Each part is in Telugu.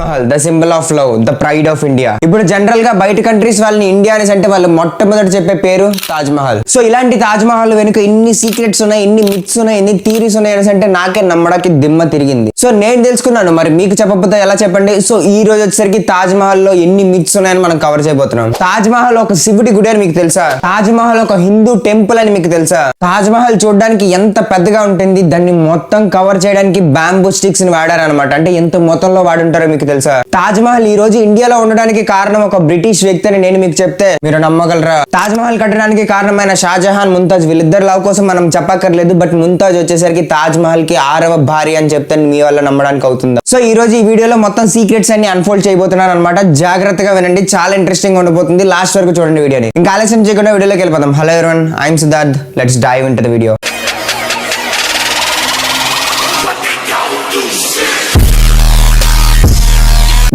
Mahal the symbol of love, the pride of India. ఇప్పుడు జనరల్ గా బయట కంట్రీస్ వాళ్ళని ఇండియా అనేసి అంటే వాళ్ళు మొట్టమొదటి చెప్పే పేరు తాజ్ మహల్. సో ఇలాంటి తాజ్ మహల్ వెనుక ఎన్ని సీక్రెట్స్ ఉన్నాయి, ఎన్ని మిత్స్ ఉన్నాయి, ఎన్ని థీరీస్ ఉన్నాయి అనేసి అంటే నాకే నమ్మడానికి దిమ్మ తిరిగింది. సో నేను తెలుసుకున్నాను, మరి మీకు చెప్పకపోతే ఎలా చెప్పండి. సో ఈ రోజు వచ్చేసరికి తాజ్ మహల్ లో ఎన్ని మిత్స్ ఉన్నాయని మనం కవర్ చేయబోతున్నాం. తాజ్ మహల్ ఒక శివుడి గుడి అని మీకు తెలుసా? తాజ్ మహల్ ఒక హిందూ టెంపుల్ అని మీకు తెలుసా? తాజ్ మహల్ చూడడానికి ఎంత పెద్దగా ఉంటుంది, దాన్ని మొత్తం కవర్ చేయడానికి బ్యాంబూ స్టిక్స్ ని వాడారనమాట. అంటే ఎంత మొత్తంలో వాడుంటారో మీకు తెలుసా? తాజ్ మహల్ ఈ రోజు ఇండియాలో ఉండడానికి కారణం ఒక బ్రిటిష్ వ్యక్తి అని నేను మీకు చెప్తే మీరు నమ్మగలరా? తాజ్ మహల్ కట్టడానికి కారణమైన షాజహాన్, ముంతాజ్ వీళ్ళిద్దరు లవ్ కోసం మనం చెప్పక్కర్లేదు. బట్ ముంతాజ్ వచ్చేసరికి తాజ్ మహల్ కి 6వ భార్య అని చెప్తే మీ వల్ల నమ్మడానికి అవుతుందా? సో ఈ రోజు ఈ వీడియోలో మొత్తం సీక్రెట్స్ అన్ని అన్ఫోల్డ్ చేయబోతున్నాను అనమాట. జాగ్రత్తగా వినండి, చాలా ఇంట్రెస్టింగ్ ఉండబోతుంది. లాస్ట్ వరకు చూడండి వీడియోని. ఇంకా ఆలస్యం చేయకుండా వీడియోలోకి వెళ్ళిపోతాం. Hello everyone, I'm Siddharth. Let's dive into the video.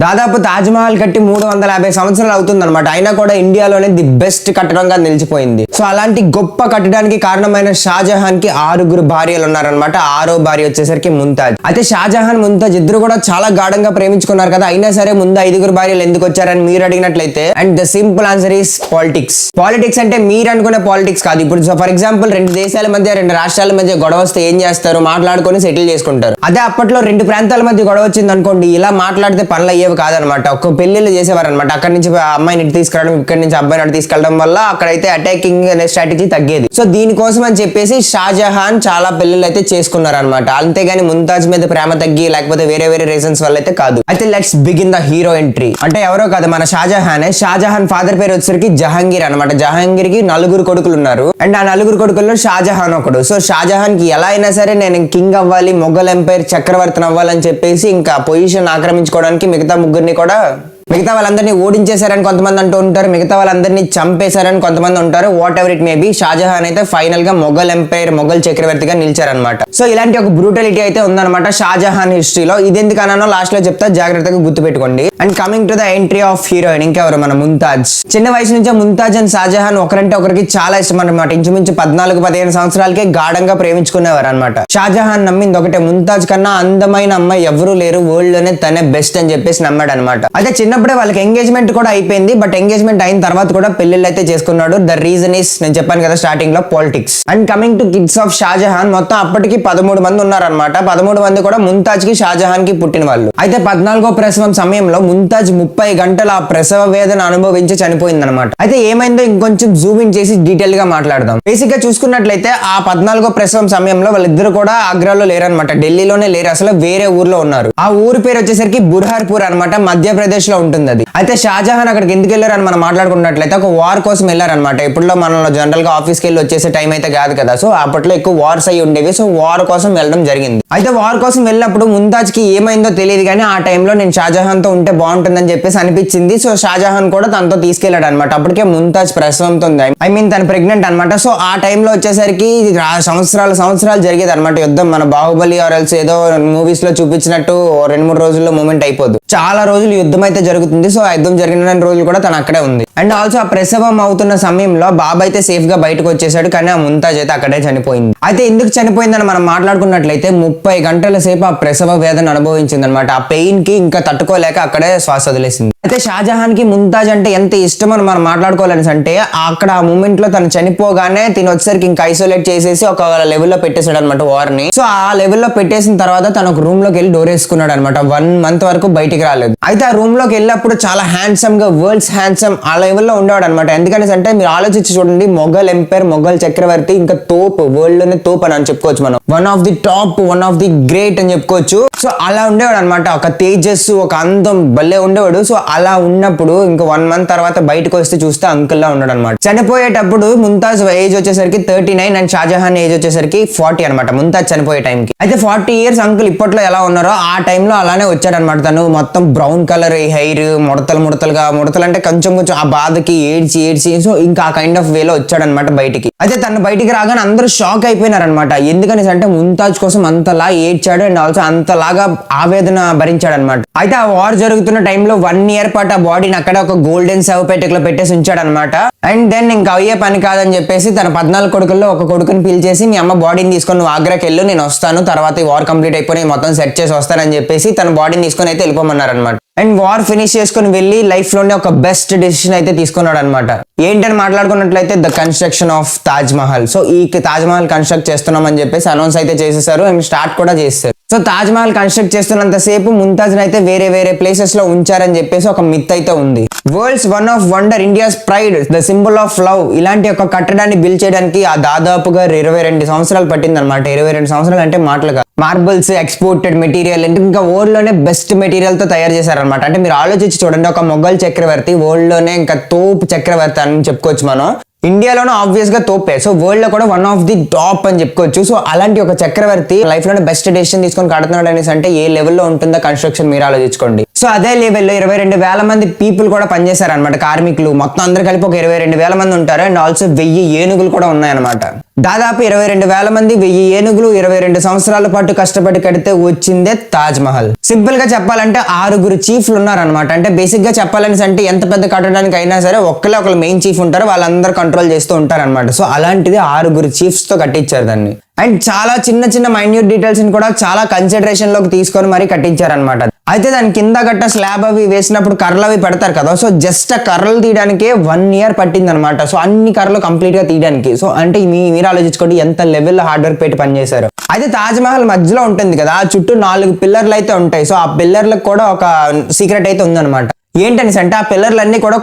దాదాపు తాజ్ మహల్ కట్టి 350 సంవత్సరాలు అవుతుంది అనమాట. అయినా కూడా ఇండియాలోనే ది బెస్ట్ కట్టడంగా నిలిచిపోయింది. సో అలాంటి గొప్ప కట్టడానికి కారణమైన షాజహాన్ కి 6 భార్యలు ఉన్నారనమాట. 6వ భార్య వచ్చేసరికి ముంతాజ్. అయితే షాజహాన్, ముంతాజ్ ఇద్దరు కూడా చాలా గాఢంగా ప్రేమించుకున్నారు కదా. అయినా సరే ముందు 5 భార్యలు ఎందుకు వచ్చారని మీరు అడిగినట్లయితే, and the simple answer is politics. Politics అంటే మీరు అనుకునే పాలిటిక్స్ కాదు. ఇప్పుడు ఫర్ ఎగ్జాంపుల్ 2 దేశాల మధ్య, 2 రాష్ట్రాల మధ్య గొడవ వస్తే ఏం చేస్తారు? మాట్లాడుకొని సెటిల్ చేసుకుంటారు. అదే అప్పట్లో 2 ప్రాంతాల మధ్య గొడవ వచ్చింది అనుకోండి, ఇలా మాట్లాడితే పనులు అయ్యేవి కాదనమాట. ఒక పెళ్లిళ్ళు చేసేవారనమాట. అక్కడి నుంచి అమ్మాయిని ఇటు తీసుకురావడం, ఇక్కడి నుంచి అబ్బాయిని అటు తీసుకెళ్లడం వల్ల అక్కడైతే అటాకింగ్ అనే స్ట్రాటజీ తగ్గేది. సో దీనికోసం అని చెప్పేసి షాజహాన్ చాలా పెళ్లిళ్ళు అయితే చేసుకున్నారనమాట. అంతేగాని ముంతాజ్ మీద ప్రేమ తగ్గి లేకపోతే వేరే రీజన్స్ వల్ల అయితే కాదు. అయితే let's begin the hero entry. అంటే ఎవరో కాదు, మన షాజహానే. షాజహాన్ ఫాదర్ పేరు వచ్చేసరికి జహాంగీర్ అనమాట. జహాంగీర్ కి 4 కొడుకులు ఉన్నారు. అండ్ ఆ 4 కొడుకుల్లో షాజహాన్ ఒకడు. సో షాజహాన్ కి ఎలా అయినా సరే నేను కింగ్ అవ్వాలి, మొఘల్ ఎంపైర్ చక్రవర్తిని అవ్వాలని చెప్పేసి ఇంకా పొజిషన్ ఆక్రమించుకోవడానికి మిగతా వాళ్ళందరినీ ఓడించేశారని కొంతమంది అంటూ ఉంటారు, మిగతా వాళ్ళందరినీ చంపేశారని కొంతమంది ఉంటారు. Whatever it may be, Shah Jahan అయితే ఫైనల్ గా మొఘల్ ఎంపైర్, మొఘల్ చక్రవర్తిగా నిలిచారనమాట. సో ఇలాంటి ఒక బ్రూటాలిటీ అయితే ఉందన్నమాట షాజహాన్ హిస్టరీలో. ఇది ఎందుకన్నానో లాస్ట్ లో చెప్తా, జాగ్రత్తగా గుర్తుపెట్టుకోండి. And coming to the entry of heroine, ఇంకెవరు? మన ముంతాజ్. చిన్న వయసు నుంచే ముంతాజ్ అండ్ షాజహాన్ ఒకరంటే ఒకరికి చాలా ఇష్టం అనమాట. ఇంచుమించు 14-15 సంవత్సరాలకే గాఢంగా ప్రేమించుకునేవారు అనమాట. షాజహాన్ నమ్మింది ఒకటే, ముంతాజ్ కన్నా అందమైన అమ్మాయి ఎవరూ లేరు, వరల్డ్ లోనే తనే బెస్ట్ అని చెప్పేసి నమ్మాడు అనమాట. అయితే చిన్నప్పుడే వాళ్ళకి ఎంగేజ్మెంట్ కూడా అయిపోయింది. బట్ ఎంగేజ్మెంట్ అయిన తర్వాత కూడా పెళ్లిళ్ళు అయితే చేసుకున్నాడు. ద రీజన్ ఇస్, నేను చెప్పాను కదా స్టార్టింగ్ లో, politics. And coming to kids of Shah Jahan, మొత్తం అప్పటికి 13 మంది ఉన్నారనమాట. 13 మంది కూడా ముంతాజ్ కి, షాజహాన్ కి పుట్టిన వాళ్ళు. అయితే 14వ ప్రసవం సమయంలో ముంతాజ్ 30 గంటల ఆ ప్రసవ వేదన అనుభవించి చనిపోయిందనమాట. అయితే ఏమైందో ఇంకొంచెం జూమ్ ఇన్ చేసి డీటెయిల్ గా మాట్లాడదాం. బేసిక్ గా చూసుకున్నట్లయితే ఆ 14వ ప్రసవం సమయంలో వాళ్ళిద్దరు కూడా ఆగ్రాలో లేరనమాట, ఢిల్లీలోనే లేరు, అసలు వేరే ఊర్లో ఉన్నారు. ఆ ఊరి పేరు వచ్చేసరికి బుర్హార్పూర్ అనమాట, మధ్యప్రదేశ్ లో ఉంటుంది అది. అయితే షాజహాన్ అక్కడికి ఎందుకు వెళ్ళారని మనం మాట్లాడుకున్నట్లయితే ఒక వార్ కోసం వెళ్ళారనమాట. ఇప్పుడులో మనలో జనరల్ గా ఆఫీస్కి వెళ్ళి వచ్చేసే టైం అయితే కాదు కదా. సో అప్పట్లో ఎక్కువ వార్స్ అయ్యి ఉండేవి. సో వార్ కోసం వెళ్ళడం జరిగింది. అయితే వార్ కోసం వెళ్ళినప్పుడు ముంతాజ్ కి ఏమైందో తెలియదు కానీ ఆ టైంలో నేను షాజహాన్ తో ఉంటే బాగుంటుందని చెప్పేసి అనిపించింది. సో షాజహాన్ కూడా తనతో తీసుకెళ్లాడు అనమాట. అప్పటికే ముంతాజ్ ప్రసవంతో ఉంది, ఐ మీన్ తను ప్రెగ్నెంట్ అనమాట. సో ఆ టైంలో వచ్చేసరికి సంవత్సరాలు జరిగేది అనమాట యుద్ధం. మన బాహుబలి ఆర్ఎల్స్ ఏదో మూవీస్ లో చూపించినట్టు 2-3 రోజుల్లో మూమెంట్ అయిపోదు, చాలా రోజులు యుద్ధం అయితే జరుగుతుంది. సో ఆ యుద్ధం జరిగిన రోజులు కూడా తను అక్కడే ఉంది. అండ్ ఆల్సో ఆ ప్రసవం అవుతున్న సమయంలో బాబా అయితే సేఫ్ గా బయటకు వచ్చేసాడు, కానీ ఆ ముంతాజ్ అయితే అక్కడే చనిపోయింది. అయితే ఎందుకు చనిపోయిందని మనం మాట్లాడుకున్నట్లయితే 30 గంటల సేపు ఆ ప్రసవ వేదన అనుభవించింది అనమాట. ఆ పెయిన్ కి ఇంకా తట్టుకోలేక అక్కడే శ్వాస వదిలేసింది. అయితే షాజహాన్ కి ముంతాజ్ అంటే ఎంత ఇష్టం అని మనం మాట్లాడుకోవాలని అంటే, అక్కడ ఆ మూమెంట్ లో తను చనిపోగానే తిని వచ్చేసరికి ఇంకా ఐసోలేట్ చేసేసి ఒక లెవెల్లో పెట్టేశాడు అనమాట వార్ ని. సో ఆ లెవెల్లో పెట్టేసిన తర్వాత తను ఒక రూమ్ లోకి వెళ్ళి డోర్ వేసుకున్నాడు అనమాట. 1 మంత్ వరకు బయటికి రాలేదు. అయితే ఆ రూమ్ లోకి వెళ్ళినప్పుడు చాలా హ్యాండ్సమ్ గా, వరల్డ్స్ హ్యాండ్సమ్ ఆ లెవెల్లో ఉండేవాడు అనమాట. ఎందుకని అంటే మీరు ఆలోచించి చూడండి, మొఘల్ ఎంపైర్, మొఘల్ చక్రవర్తి, ఇంకా తోపు, వరల్డ్ లోనే తోపు అని చెప్పుకోవచ్చు మనం. One of the top, one of the great అని చెప్పుకోవచ్చు. సో అలా ఉండేవాడు అనమాట. ఒక తేజస్సు, ఒక అందం భలే ఉండేవాడు. సో అలా ఉన్నప్పుడు ఇంకా 1 మంత్ తర్వాత బయటకు వస్తే చూస్తే అంకుల్ లా ఉన్నాడు అనమాట. చనిపోయేటప్పుడు ముంతాజ్ ఏజ్ వచ్చేసరికి 39 అండ్ షాజహాన్ ఏజ్ వచ్చేసరికి 40 అనమాట ముంతాజ్ చనిపోయే టైంకి. అయితే 40 ఇయర్స్ అంకుల్ ఇప్పట్లో ఎలా ఉన్నారో ఆ టైంలో అలానే వచ్చాడనమాట. తను మొత్తం బ్రౌన్ కలర్ హెయిర్, ముడతలు అంటే కొంచెం ఆ బాధకి ఏడ్చి సో ఇంకా ఆ కైండ్ ఆఫ్ వేలో వచ్చాడనమాట బయటికి. అయితే తను బయటికి రాగానే అందరూ షాక్ అయిపోయినారనమాట. ఎందుకని అంటే ముంతాజ్ కోసం అంతలా ఏడ్చాడు అండ్ ఆల్సో అంతలాగా ఆవేదన భరించాడు అనమాట. అయితే ఆ వార్ జరుగుతున్న టైంలో 1 year ఇయర్ పాటు ఆ బాడీని అక్కడ ఒక గోల్డెన్ శవ పెట్టెలో పెట్టేసి ఉంచాడు అనమాట. అండ్ దెన్ ఇంకా అయ్యే పని కాదని చెప్పేసి తన 14 కొడుకుల్లో ఒక కొడుకుని పిలిచేసి మీ అమ్మ బాడీని తీసుకొని నువ్వు ఆగ్రాకి వెళ్ళు, నేను వస్తాను, తర్వాత ఈ వార్ కంప్లీట్ అయిపోయి మొత్తం సెట్ చేసి వస్తానని చెప్పేసి తన బాడీని తీసుకొని అయితే వెళ్ళిపోమన్నారు అనమాట. అండ్ వార్ ఫినిష్ చేసుకుని వెళ్ళి లైఫ్ లోనే ఒక బెస్ట్ డెసిషన్ అయితే తీసుకున్నాడు అనమాట. ఏంటని మాట్లాడుకున్నట్లయితే the construction of Taj Mahal. So ఈ తాజ్ మహల్ కన్స్ట్రక్ట్ చేస్తున్నాం అని చెప్పేసి అనౌన్స్ అయితే చేసేసారు అండ్ స్టార్ట్ కూడా చేస్తారు. సో తాజ్ మహల్ కన్స్ట్రక్ట్ చేస్తున్నంత సేపు ముంతాజ్ అయితే వేరే వేరే ప్లేసెస్ లో ఉంచారని చెప్పేసి ఒక మిత్ అయితే ఉంది. World's one of wonder, India's pride, the symbol of love, ఇలాంటి ఒక కట్టడాన్ని బిల్డ్ చేయడానికి ఆ దాదాపుగా 22 సంవత్సరాలు పట్టింది అనమాట. 22 సంవత్సరాలు అంటే మాటలుగా. మార్బుల్స్, ఎక్స్పోర్టెడ్ మెటీరియల్, ఇంకా వరల్డ్ లోనే బెస్ట్ మెటీరియల్ తో తయారు చేశారనమాట. అంటే మీరు ఆలోచించి చూడండి, ఒక మొఘల్ చక్రవర్తి వరల్డ్ లోనే ఇంకా తోపు చక్రవర్తి అని చెప్పుకోవచ్చు మనం. ఇండియాలోనే ఆబ్వియస్ గా తోపే, సో వరల్డ్ లో కూడా వన్ ఆఫ్ ది టాప్ అని చెప్పుకోవచ్చు. సో అలాంటి ఒక చక్రవర్తి లైఫ్ లోనే బెస్ట్ డెసిషన్ తీసుకొని కడుతున్నాడు అనేసి అంటే ఏ లెవెల్లో ఉంటుందో కన్స్ట్రక్షన్ మీరు ఆలోచించుకోండి. సో అదే లెవెల్లో 22,000 మంది పీపుల్ కూడా పనిచేశారు అనమాట, కార్మికులు మొత్తం అందరు కలిపి ఒక 22,000 మంది ఉంటారు. అండ్ ఆల్సో 1000 ఏనుగులు కూడా ఉన్నాయన్నమాట. దాదాపు 22,000 మంది 1000 ఏనుగులు 22 సంవత్సరాల పాటు కష్టపడి కడితే వచ్చిందే తాజ్ మహల్. సింపుల్ గా చెప్పాలంటే 6 చీఫ్లు ఉన్నారనమాట. అంటే బేసిక్ గా చెప్పాలని అంటే ఎంత పెద్ద కట్టడానికి అయినా సరే ఒకళ్ళు మెయిన్ చీఫ్ ఉంటారు, వాళ్ళందరూ కంట్రోల్ చేస్తూ ఉంటారు అనమాట. సో అలాంటిది 6 చీఫ్స్ తో కట్టించారు దాన్ని. అండ్ చాలా చిన్న చిన్న మైన్యూట్ డీటెయిల్స్ ని కూడా చాలా కన్సిడరేషన్ లోకి తీసుకొని మరీ కట్టించారనమాట. అయితే దాని కింద గట్ట స్లాబ్ అవి వేసినప్పుడు కర్రలు అవి పెడతారు కదా, సో జస్ట్ ఆ కర్రలు తీయడానికే 1 year పట్టింది అనమాట. సో అన్ని కర్రలు కంప్లీట్ గా తీయడానికి. సో అంటే మీరు ఆలోచించుకోండి ఎంత లెవెల్ హార్డ్ వర్క్ పెట్టి పనిచేశారు. అయితే తాజ్ మహల్ మధ్యలో ఉంటుంది కదా, చుట్టూ 4 పిల్లర్లు అయితే ఉంటాయి. సో ఆ పిల్లర్లకు కూడా ఒక సీక్రెట్ అయితే ఉందన్నమాట. ఏంటని అంటే ఆ పిల్లర్లన్నీ కూడా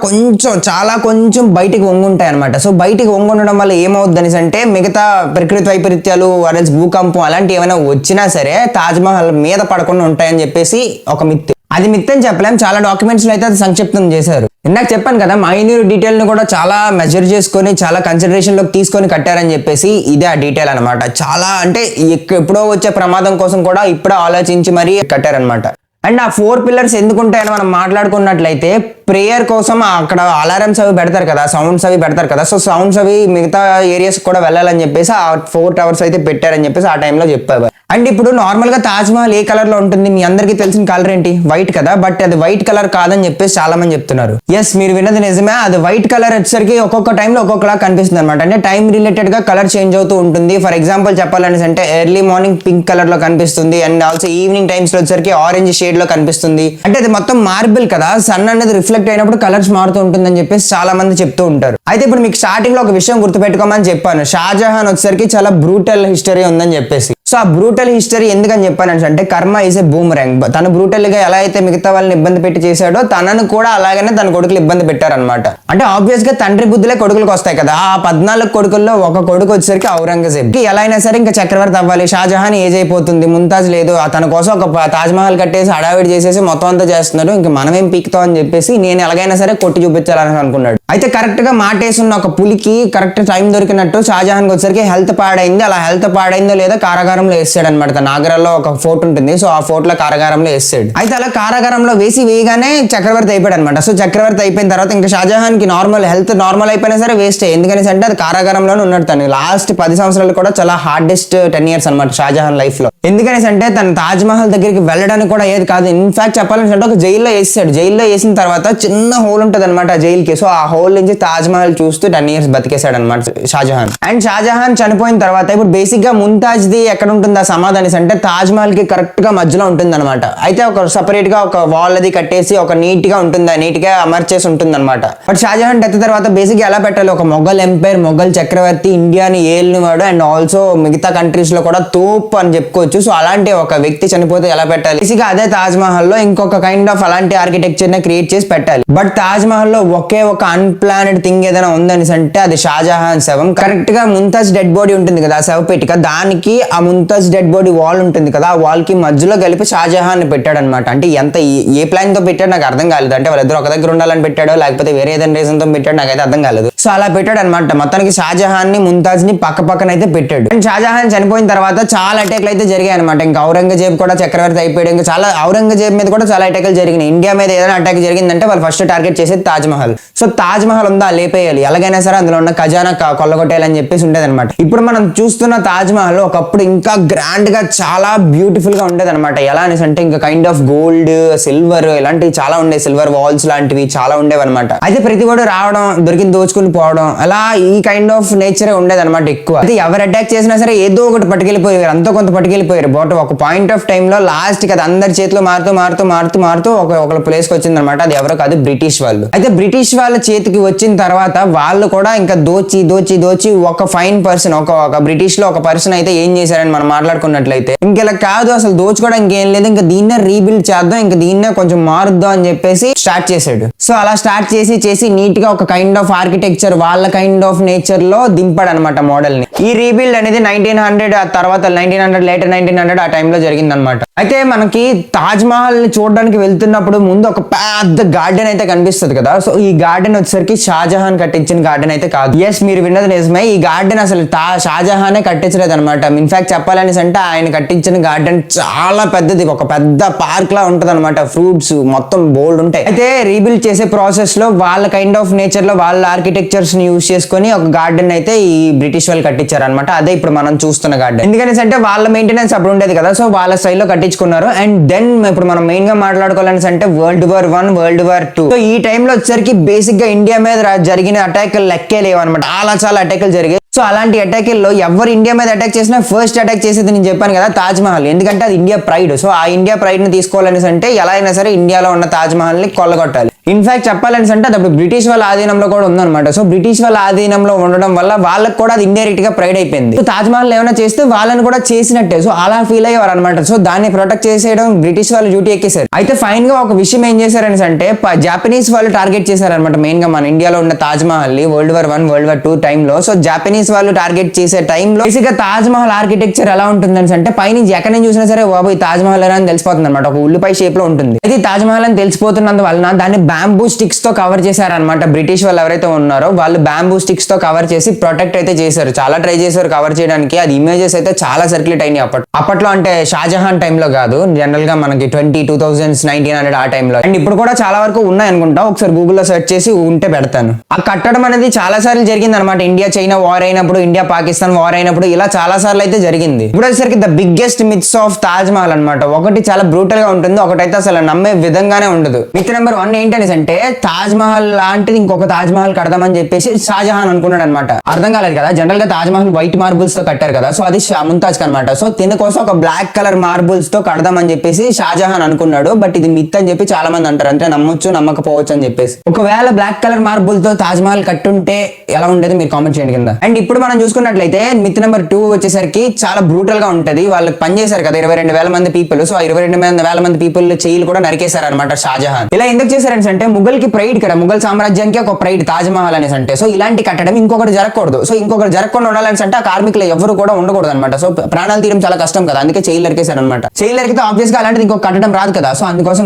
కొంచెం బయటికి వంగుంటాయి అనమాట. సో బయటికి వంగుండడం వల్ల ఏమవుద్దని అంటే మిగతా ప్రకృతి వైపరీత్యాలు, భూకంపం అలాంటి ఏమైనా వచ్చినా సరే తాజ్ మహల్ మీద పడకుండా ఉంటాయని చెప్పేసి ఒక మిత్. అది మిత్ అని చెప్పలేం, చాలా డాక్యుమెంట్స్ లో అయితే అది సంక్షిప్తం చేశారు. ఇందాక చెప్పాను కదా, మైన్యూర్ డీటెయిల్ ని కూడా చాలా మెజర్ చేసుకొని చాలా కన్సిడరేషన్ లోకి తీసుకొని కట్టారని చెప్పేసి ఇదే ఆ డీటెయిల్ అనమాట. చాలా అంటే ఎప్పుడో వచ్చే ప్రమాదం కోసం కూడా ఇప్పుడే ఆలోచించి మరీ కట్టారనమాట. అండ్ ఆ 4 పిల్లర్స్ ఎందుకు ఉంటాయని మనం మాట్లాడుకున్నట్లయితే ప్రేయర్ కోసం అక్కడ అలారమ్స్ అవి పెడతారు కదా, సౌండ్స్ అవి పెడతారు కదా, సో సౌండ్స్ అవి మిగతా ఏరియాస్ కూడా వెళ్ళాలని చెప్పేసి ఆ 4 టవర్స్ అయితే పెట్టారని చెప్పేసి ఆ టైంలో చెప్పారు. అండ్ ఇప్పుడు నార్మల్ గా తాజ్ మహల్ ఏ కలర్ లో ఉంటుంది, మీ అందరికీ తెలిసిన కలర్ ఏంటి, వైట్ కదా. బట్ అది వైట్ కలర్ కాదని చెప్పేసి చాలా మంది చెప్తున్నారు. ఎస్, మీరు విన్నది నిజమే. అది వైట్ కలర్ వచ్చేసరికి ఒక్కొక్క టైంలో ఒక్కొక్కలా కనిపిస్తుంది అనమాట. అంటే టైం రిలేటెడ్ గా కలర్ చేంజ్ అవుతూ ఉంటుంది. ఫర్ ఎగ్జాంపుల్ చెప్పాలని అంటే ఎర్లీ మార్నింగ్ పింక్ కలర్ లో కనిపిస్తుంది, అండ్ ఆల్సో ఈవినింగ్ టైమ్స్ లో వచ్చేసరికి ఆరెంజ్ షేడ్ లో కనిపిస్తుంది. అంటే అది మొత్తం మార్బుల్ కదా, సన్ అనేది రిఫ్లెక్ట్ అయినప్పుడు కలర్స్ మారుతూ ఉంటుందని చెప్పేసి చాలా మంది చెప్తూ ఉంటారు. అయితే ఇప్పుడు మీకు స్టార్టింగ్ లో ఒక విషయం గుర్తుపెట్టుకోమని చెప్పాను, షాజహాన్ వచ్చేసరికి చాలా బ్రూటల్ హిస్టరీ ఉందని చెప్పేసి. సో ఆ బ్రూటల్ హిస్టరీ ఎందుకని చెప్పానంటే కర్మ ఈజ్ ఏ బూమరాంగ్. తను బ్రూటల్ గా ఎలా అయితే మిగతా వాళ్ళని ఇబ్బంది పెట్టి చేశాడో తనను కూడా అలాగనే తన కొడుకులు ఇబ్బంది పెట్టారనమాట. అంటే ఆబ్వియస్ గా తండ్రి బుద్ధులే కొడుకులకు వస్తాయి కదా. ఆ 14 కొడుకుల్లో ఒక కొడుకు వచ్చేసరికి ఔరంగజేబ్. ఎలా అయినా సరే ఇంకా చక్రవర్తి అవ్వాలి. షాజహాన్ ఏజ్ అయిపోతుంది, ముంతాజ్ లేదు, తన కోసం ఒక తాజ్ మహల్ కట్టేసి హడావిడి చేసేసి మొత్తం అంతా చేస్తున్నారు, ఇంకా మనమేం పీకుతాం అని చెప్పేసి నేను ఎలాగైనా సరే కొట్టి చూపించాలని అనుకున్నాడు. అయితే కరెక్ట్ గా మాటేసున్న ఒక పులికి కరెక్ట్ టైం దొరికినట్టు షాజహాన్ వచ్చేసరికి హెల్త్ పాడైంది. అలా హెల్త్ పాడైందో లేదో కారాగారంలో వేసాడు అనమాట. నాగరాలో ఒక ఫోర్ట్ ఉంటుంది, సో ఆ ఫోర్ట్ లో కారాగారంలో వేసాడు. అయితే అలా కారాగారంలో వేయగానే చక్రవర్తి అయిపోయాడు అనమాట. సో చక్రవర్తి అయిపోయిన తర్వాత ఇంకా షాజహాన్ కి హెల్త్ నార్మల్ అయిపోయినా సరే వేస్ట్. ఎందుకని అంటే అది కారాగారంలోనే ఉన్నాడు. తను లాస్ట్ 10 సంవత్సరాలు కూడా చాలా హార్డెస్ట్ 10 years అనమాట షాజహాన్ లైఫ్ లో. ఎందుకని అంటే తన తాజ్ మహల్ దగ్గరికి వెళ్ళడానికి కూడా ఏది కాదు. ఇన్ఫాక్ట్ చెప్పాలని అంటే ఒక జైల్లో వేసాడు. జైల్లో వేసిన తర్వాత చిన్న హోల్ ఉంటుంది అనమాట ఆ జైలుకి. సో ఆ హోల్ నుంచి తాజ్ మహల్ చూస్తూ 10 years బతికేశాడు అనమాట షాజహాన్. అండ్ షాజహాన్ చనిపోయిన తర్వాత ఇప్పుడు బేసిక్ గా ముంతాజ్ ది ఎక్కడ ఉంటుంది ఆ సమాధానం అంటే తాజ్ మహల్ కి కరెక్ట్ గా మధ్యలో ఉంటుంది అనమాట. అయితే ఒక సపరేట్ గా ఒక వాల్ అది కట్టేసి ఒక నీట్ గా ఉంటుంది, నీట్ గా అమర్చేసి ఉంటుంది అనమాట. బట్ షాజహాన్ డెత్ తర్వాత బేసిక్ గా ఎలా పెట్టాలి, ఒక మొఘల్ ఎంపైర్, మొఘల్ చక్రవర్తి ఇండియాని ఏలినవాడు అండ్ ఆల్సో మిగతా కంట్రీస్ లో కూడా తోపు అని చెప్పుకోవచ్చు. సో అలాంటి ఒక వ్యక్తి చనిపోతే ఎలా పెట్టాలి, బేసిక్ గా అదే తాజ్ మహల్ లో ఇంకొక కైండ్ ఆఫ్ అలాంటి ఆర్కిటెక్చర్ ని క్రియేట్ చేసి పెట్టాలి. బట్ తాజ్ మహల్ లో ఒకే ఒక అన్ప్లానెడ్ థింగ్ ఏదైనా ఉందని అంటే అది షాజహాన్ శవం. కరెక్ట్ గా ముంతాజ్ డెడ్ బాడీ ఉంటుంది కదా శవ పెట్టిక, దానికి ఆ ముంతాజ్ డెడ్ బాడీ వాల్ ఉంటుంది కదా, ఆ వాల్ కి మధ్యలో కలిపి షాజహాన్ పెట్టాడు అనమాట. అంటే ఎంత ఏ ప్లాన్ తో పెట్టాడు నాకు అర్థం కాలేదు. అంటే వాళ్ళిద్దరు ఒక దగ్గర ఉండాలని పెట్టాడో లేకపోతే వేరే ఏదైనా రీజన్ తో పెట్టాడు నాకైతే అర్థం కాలేదు. సో అలా పెట్టాడు అనమాట. మొత్తానికి షాజహాన్ ని ముంతాజ్ ని పక్కన అయితే పెట్టాడు. అండ్ షాజహాన్ చనిపోయిన తర్వాత చాలా అటాక్లు అయితే జరిగాయి అనమాట. ఇంకా ఔరంగజేబ్ కూడా చక్రవర్తి అయిపోయాడు. ఇంకా చాలా ఔరంగజేబ్ మీద కూడా చాలా అటాక్లు జరిగినాయి. ఇండియా మీద ఏదైనా అటాక్ జరిగిందంటే వాళ్ళు ఫస్ట్ టార్గెట్ చేసేది తాజ్ మహల్. సో తాజ్ మహల్ ఉందా లేపేయాలి, ఎలాగైనా సరే అందులో ఉన్న ఖజానా కొల్లగొట్టేయాలని చెప్పేసి ఉండేది అనమాట. ఇప్పుడు మనం చూస్తున్న తాజ్ మహల్ ఒకప్పుడు ఇంకా గ్రాండ్ గా చాలా బ్యూటిఫుల్ గా ఉండేది అనమాట. ఎలా అనేసి అంటే ఇంకా కైండ్ ఆఫ్ గోల్డ్, సిల్వర్ ఇలాంటివి చాలా ఉండే, సిల్వర్ వాల్స్ లాంటివి చాలా ఉండేవి అనమాట. అయితే ప్రతి వాడు రావడం, దొరికింది దోచుకుని పోవడం, అలా ఈ కైండ్ ఆఫ్ నేచర్ ఉండేది అనమాట ఎక్కువ. అయితే ఎవరు అటాక్ చేసినా సరే ఏదో ఒకటి పట్టుకెళ్ళిపోయారు, అంతా కొంత పట్టుకెళ్ళిపోయారు. బట్ ఒక పాయింట్ ఆఫ్ టైమ్ లో లాస్ట్ కదా అందరి చేతిలో మారుతూ ఒక ప్లేస్ కి వచ్చింది అనమాట. అది ఎవరో కాదు, బ్రిటిష్ వాళ్ళు. అయితే బ్రిటిష్ వాళ్ళ చేతికి వచ్చిన తర్వాత వాళ్ళు కూడా ఇంకా దోచి ఒక ఫైన్ పర్సన్, ఒక బ్రిటిష్ లో ఒక పర్సన్ అయితే ఏం చేశారని మనం మాట్లాడుకున్నట్లయితే, ఇంకెలా కాదు అసలు దోచుకోవడం ఇంకేం లేదు, ఇంకా దీన్నే రీబిల్డ్ చేద్దాం, ఇంకా దీన్నే కొంచెం మారుద్దాం అని చెప్పేసి స్టార్ట్ చేశాడు. సో అలా స్టార్ట్ చేసి నీట్ గా ఒక కైండ్ ఆఫ్ ఆర్కిటెక్చర్ వాళ్ళ కైండ్ ఆఫ్ నేచర్ లో దింపాడు అనమాట మోడల్ ని. ఈ రీబిల్డ్ అనేది 1900 ఆ తర్వాత 1900 లేటర్ 1900 ఆ టైంలో జరిగింది అనమాట. అయితే మనకి తాజ్ మహల్ ని చూడడానికి వెళ్తున్నప్పుడు ముందు ఒక పెద్ద గార్డెన్ అయితే కనిపిస్తుంది కదా. సో ఈ గార్డెన్ వచ్చేసరికి షాజహాన్ కట్టించిన గార్డెన్ అయితే కాదు. ఎస్, మీరు విన్నది నిజమే. ఈ గార్డెన్ అసలు షాజహానే కట్టించలేదు అనమాట. ఇన్ఫాక్ట్ చెప్పాలని అంటే ఆయన కట్టించిన గార్డెన్ చాలా పెద్దది, ఒక పెద్ద పార్క్ లా ఉంటది అనమాట. ఫ్రూట్స్ మొత్తం బోల్డ్ ఉంటాయి. అయితే రీబిల్డ్ చేసే ప్రాసెస్ లో వాళ్ళ కైండ్ ఆఫ్ నేచర్ లో వాళ్ళ ఆర్కిటెక్చర్స్ ని యూజ్ చేసుకుని ఒక గార్డెన్ అయితే ఈ బ్రిటిష్ వాళ్ళు కట్టించారు అనమాట. అదే ఇప్పుడు మనం చూస్తున్న గార్డెన్. ఎందుకని అంటే వాళ్ళ మెయింటెనెన్స్ అప్పుడు ఉండేది కదా, సో వాళ్ళ స్టైల్లో కట్టించుకున్నారు. అండ్ దెన్ ఇప్పుడు మనం మెయిన్ గా మాట్లాడుకోవాలని అంటే World War I, World War II. So ఈ టైంలో వచ్చేసరికి బేసిక్ గా ఇండియా మీద జరిగిన అటాక్ లెక్కే లేవు అనమాట. చాలా అటాకులు జరిగాయి. సో అలాంటి అటాక్ల్లో ఎవరు ఇండియా మీద అటాక్ చేసినా ఫస్ట్ అటాక్ చేసేది నేను చెప్పాను కదా, తాజ్ మహల్. ఎందుకంటే అది ఇండియా ప్రైడ్. సో ఆ ఇండియా ప్రైడ్ ని తీసుకోవాలని అంటే ఎలా అయినా సరే ఇండియాలో ఉన్న తాజ్ మహల్ ని కొల్లగొట్టాలి. ఇన్ఫాక్ట్ చెప్పాలని అంటే అది బ్రిటిష్ వాళ్ళ ఆధీనంలో కూడా ఉందన్నమాట. సో బ్రిటిష్ వాళ్ళ ఆధీనంలో ఉండడం వల్ల వాళ్ళకి కూడా అది ఇండైరెక్ట్ గా ప్రైడ్ అయిపోయింది. సో తాజ్ మహల్ ఏమైనా చేస్తే వాళ్ళని కూడా చేసినట్టే. సో అలా ఫీల్ అయ్యేవారు అనమాట. సో దాన్ని ప్రొటెక్ట్ చేసేయడం బ్రిటిష్ వాళ్ళు డ్యూటీ ఎక్కేశారు. అయితే ఫైన్ గా ఒక విషయం ఏం చేశారని అంటే జాపనీస్ వాళ్ళు టార్గెట్ చేశారనమాట. మెయిన్ గా మన ఇండియాలో ఉన్న తాజ్ మహల్ ని World War I, World War II టైంలో. సో జాపనీస్ వాళ్ళు టార్గెట్ చేసే టైంలో బేసిక్ గా తాజ్ మహల్ ఆర్కిటెక్చర్ ఎలా ఉంటుందని అంటే పైనుంచి ఎక్కడి నుంచి చూసినా సరే బాబు ఈ తాజ్ మహల్ అని తెలిసిపోతుంది అనమాట. ఒక ఉల్లిపాయ షేప్ లో ఉంటుంది. అయితే తాజ్ మహల్ అని తెలిసిపోతున్నందు వలన దాన్ని బ్యాంబూ స్టిక్స్ తో కవర్ చేశారనమాట. బ్రిటిష్ వాళ్ళు ఎవరైతే ఉన్నారో వాళ్ళు బ్యాంబూ స్టిక్స్ తో కవర్ చేసి ప్రొటెక్ట్ అయితే చేశారు. చాలా ట్రై చేశారు కవర్ చేయడానికి. అది ఇమేజెస్ అయితే చాలా సర్క్యులేట్ అయినాయి అప్పట్లో. అంటే షాజహాన్ టైంలో కాదు, జనరల్ గా మనకి 2000s 1900 ఆ టైంలో. అండ్ ఇప్పుడు కూడా చాలా వరకు ఉన్నాయి అనుకుంటా. ఒకసారి గూగుల్లో సెర్చ్ చేసి ఉంటే పెడతాను. ఆ కట్టడం అనేది చాలా సార్లు జరిగింది అనమాట. ఇండియా చైనా వార్ అయినప్పుడు, ఇండియా పాకిస్తాన్ వార్ అయినప్పుడు ఇలా చాలా సార్లు అయితే జరిగింది. ఇప్పుడు వచ్చేసరికి the biggest myths of Taj Mahal అనమాట. ఒకటి చాలా బ్రూటల్ గా ఉంటుంది, ఒకటైతే అసలు నమ్మే విధంగానే ఉండదు. మిత్ నెంబర్ 1 ఏంటనేసి అంటే తాజ్ మహల్ లాంటిది ఇంకొక తాజ్ మహల్ కడదామని చెప్పేసి షాజహాన్ అనుకున్నాడు అనమాట. అర్థం కాలేదు కదా, జనరల్ గా తాజ్ మహల్ వైట్ మార్బుల్స్ తో కట్టారు కదా. సో అది ముంతాజ్ అనమాట. సో తిన కోసం ఒక బ్లాక్ కలర్ మార్బుల్స్ తో కడదామని చెప్పేసి షాజహాన్ అనుకున్నాడు. బట్ ఇది మిత్ అని చెప్పి చాలా మంది అంటారు. అంటే నమ్మొచ్చు నమ్మకపోవచ్చు అని చెప్పేసి. ఒకవేళ బ్లాక్ కలర్ మార్బుల్ తో తాజ్ మహల్ కట్టుంటే ఎలా ఉండేది మీరు కామెంట్ చేయండి కింద. అండ్ ఇప్పుడు మనం చూసుకున్నట్లయితే మిత్ నెంబర్ 2 వచ్చేసరికి చాలా బ్రూటల్ గా ఉంటది. వాళ్ళకి పనిచేశారు కదా 22,000 మంది పీపుల్. సో 22,000 మంది పీపుల్ చెయ్యిలు కూడా నరికేశారు అనమాట షాజహాన్. ఇలా ఎందుకు చేశారని అంటే ముఘల్ కి ప్రైడ్ కదా, ముఘల్ సామ్రాజ్యానికి ఒక ప్రైడ్ తాజ్ మహల్ అనేసి అంటే. సో ఇలాంటి కట్టడం ఇంకొకటి జరగకూడదు. సో ఇంకొకటి జరగకుండా ఉండాలని అంటే ఆ కార్మికులు ఎవరు కూడా ఉండకూడదు అనమాట. సో ప్రాణాలు తీయడం చాలా కష్టం కదా, అందుకే చెయ్యిలు నరికేశారు అనమాట. చెయ్యిలు నరికితే ఆబ్వియస్ గా అలాంటిది ఇంకొక కట్టడం రాదు కదా. సో అందుకోసం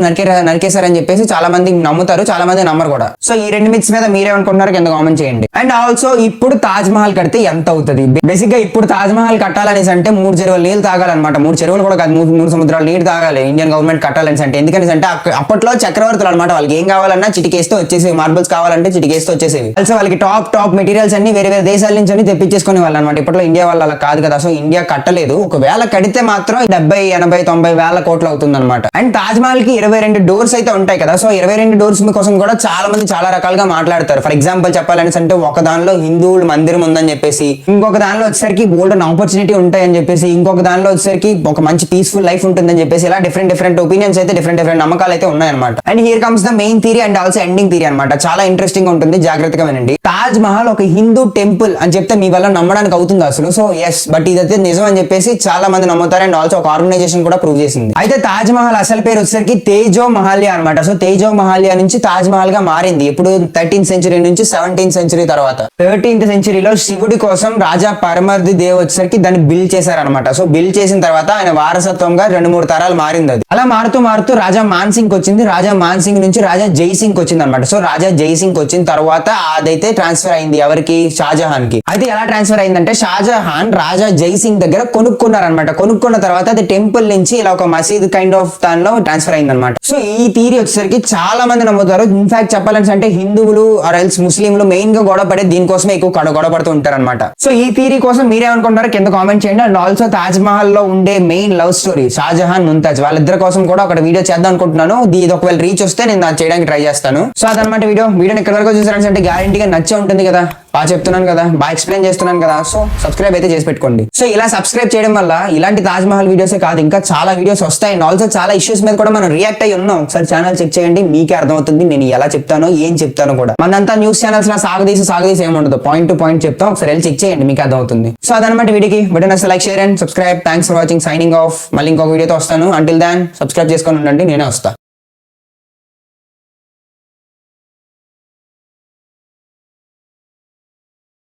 నరికేశారని చెప్పేసి చాలా మంది నమ్ముతారు, చాలా మంది నమ్మరు కూడా. సో ఈ రెండు మిత్స్ మీద మీరేమనుకుంటున్నారు కింద కామెంట్ చేయండి. అండ్ ఆల్సో ఇప్పుడు తాజ్ మహల్ కడితే ఎంత అవుతుంది? బేసిక్ గా ఇప్పుడు తాజ్ మహల్ కట్టాలనేసి అంటే 3 చెరువులు నీళ్ళు తాగాలన్నమాట. 3 చెరువులు కూడా కాదు, 3 సముద్రాలు నీళ్ళు తాగాలి ఇండియన్ గవర్నమెంట్ కట్టాలని అంటే. ఎందుకని అంటే అప్పట్లో చక్రవర్తులు అనమాట. వాళ్ళకి ఏం కావాలన్నా చిటికేస్తూ వచ్చేసేవి. మార్బుల్స్ కావాలంటే చిటికేస్తూ వచ్చేసేవి. also వాళ్ళకి టాప్ మెటీరియల్స్ అన్ని వేరే దేశాల నుంచి అన్ని తెప్పించేసుకునే వాళ్ళు అనమాట. ఇప్పట్లో ఇండియా వాళ్ళ అలా కాదు కదా. సో ఇండియా కట్టలేదు. ఒకవేళ కడితే మాత్రం 70, 80, 90 వేల కోట్లు అవుతుంది అనమాట. అండ్ తాజ్ మహల్ కి 22 డోర్స్ అయితే ఉంటాయి కదా. సో 22 డోర్స్ కోసం కూడా చాలా మంది చాలా రకాలుగా మాట్లాడతారు. ఫర్ ఎగ్జాంపుల్ చెప్పాలని అంటే ఒక దానిలో హిందువుల మందిరం ఉందని చెప్పేసి, ఇంకొక దానిలో వచ్చేసరికి గోల్డెన్ ఆపర్చునిటీ ఉంటాయని చెప్పేసి, ఇంకొక దానిలో వచ్చేసరికి ఒక మంచి పీస్ఫుల్ లైఫ్ ఉంటుందని చెప్పేసి, ఇలా డిఫరెంట్ ఒపీనియన్స్ అయితే డిఫరెంట్ నమ్మకాలు అయితే ఉన్నాయన్నమాట. And here comes the main theory and also ending theory అనమాట. చాలా ఇంట్రెస్టింగ్ గా ఉంటుంది, జాగ్రత్తగా వినండి. తాజ్ మహల్ ఒక హిందూ టెంపుల్ అని చెప్తే మీ వల్ల నమ్మడానికి అవుతుంది అసలు? సో ఎస్, బట్ ఇదైతే నిజం అని చెప్పేసి చాలా మంది నమ్ముతారు. అండ్ ఆల్సో ఒక ఆర్గనైజేషన్ కూడా ప్రూవ్ చేసింది. అయితే తాజ్ మహల్ అసలు పేరు వచ్చేసరికి తేజో మహాలియా అనమాట. సో తేజో మహాలియా నుంచి తాజ్ మహల్ గా మారింది. ఇప్పుడు 13th సెంచరీ నుంచి 17th సెంచరీ తర్వాత 13th సెంచరీలో శివుడి కోసం రాజా పరమర్ది దేవ్ వచ్చేసరికి దాన్ని బిల్డ్ చేశారనమాట. సో బిల్డ్ చేసిన తర్వాత ఆయన వారసత్వంగా 2-3 తరాలు మారింది. అది అలా మారుతూ రాజా మాన్సింగ్ వచ్చింది. రాజా మాన్సింగ్ నుంచి రాజా జైసింగ్ వచ్చింది అనమాట. సో రాజా జైసింగ్ వచ్చిన తర్వాత అదైతే ట్రాన్స్ఫర్ అయింది ఎవరికి? షాజహాన్ కి. అయితే ఎలా ట్రాన్స్ఫర్ అయిందంటే షాజహాన్ రాజా జైసింగ్ దగ్గర కొనుక్కున్నారనమాట. కొనుక్కున్న తర్వాత అది టెంపుల్ నుంచి ఇలా ఒక మసీద్ కైండ్ ఆఫ్ దానిలో ట్రాన్స్ఫర్ అయింది అనమాట. సో ఈ థియరీ వచ్చేసరికి చాలా మంది నమ్ముతారు. ఇన్ఫాక్ట్ చెప్పాలని అంటే హిందువులు ఆర్ ఎల్స్ ముస్లింలు మెయిన్ గా గొడవ పడే దీనికోసమే ఎక్కువ గొడవ పడుతూ ఉంటారు. ఉంటారన్నమాట. సో ఈ థియరీ కోసం మీరేమనుకుంటారో కింద కామెంట్ చేయండి. అండ్ ఆల్సో తాజ్ మహల్ లో ఉండే main love story Shah Jahan Mumtaz వాళ్ళిద్దరి కోసం కూడా ఒక వీడియో చేద్దాం అనుకుంటున్నాను. ఇది ఒకవేళ రీచ్ వస్తే నేను దాన్ని చేయడానికి ట్రై చేస్తాను. సో అదనమాట వీడియోని ఇక్కడ వరకు చూసారంటే గ్యారంటీగా నచ్చే ఉంటుంది కదా. బాగా చెప్తున్నాను కదా, బాగా ఎక్స్ప్లెయిన్ చేస్తున్నాను కదా. సో సబ్స్క్రైబ్ అయితే చేసి పెట్టుకోండి. సో ఇలా సబ్స్క్రైబ్ చేయడం వల్ల ఇలాంటి తాజ్ మహల్ వీడియోసే కాదు ఇంకా చాలా వీడియోస్ వస్తాయి. అండ్ ఆల్సో చాలా ఇష్యూస్ మీద కూడా మనం రియాక్ట్ అయ్యి ఉన్నాం. ఒకసారి ఛానల్ చెక్ చేయండి, మీకే అర్థమవుతుంది నేను ఎలా చెప్తానో ఏం చెప్తానో కూడా. మనంతా న్యూస్ ఛానల్స్ లా సాగదీసి ఏముండదు, పాయింట్ టు పాయింట్ చెప్తాం. ఒకసారి వెళ్ళి చెక్ చేయండి, మీకు అర్థమవుతుంది. సో అదనమాట వీడియోకి బటన్ వస్తే like, share and subscribe. Thanks for watching. Signing off. మళ్ళీ ఇంకో వీడియోతో వస్తాను. అంటిల్ దాన్ సబ్స్క్రైబ్ చేసుకొని ఉండండి, నేనే వస్తా.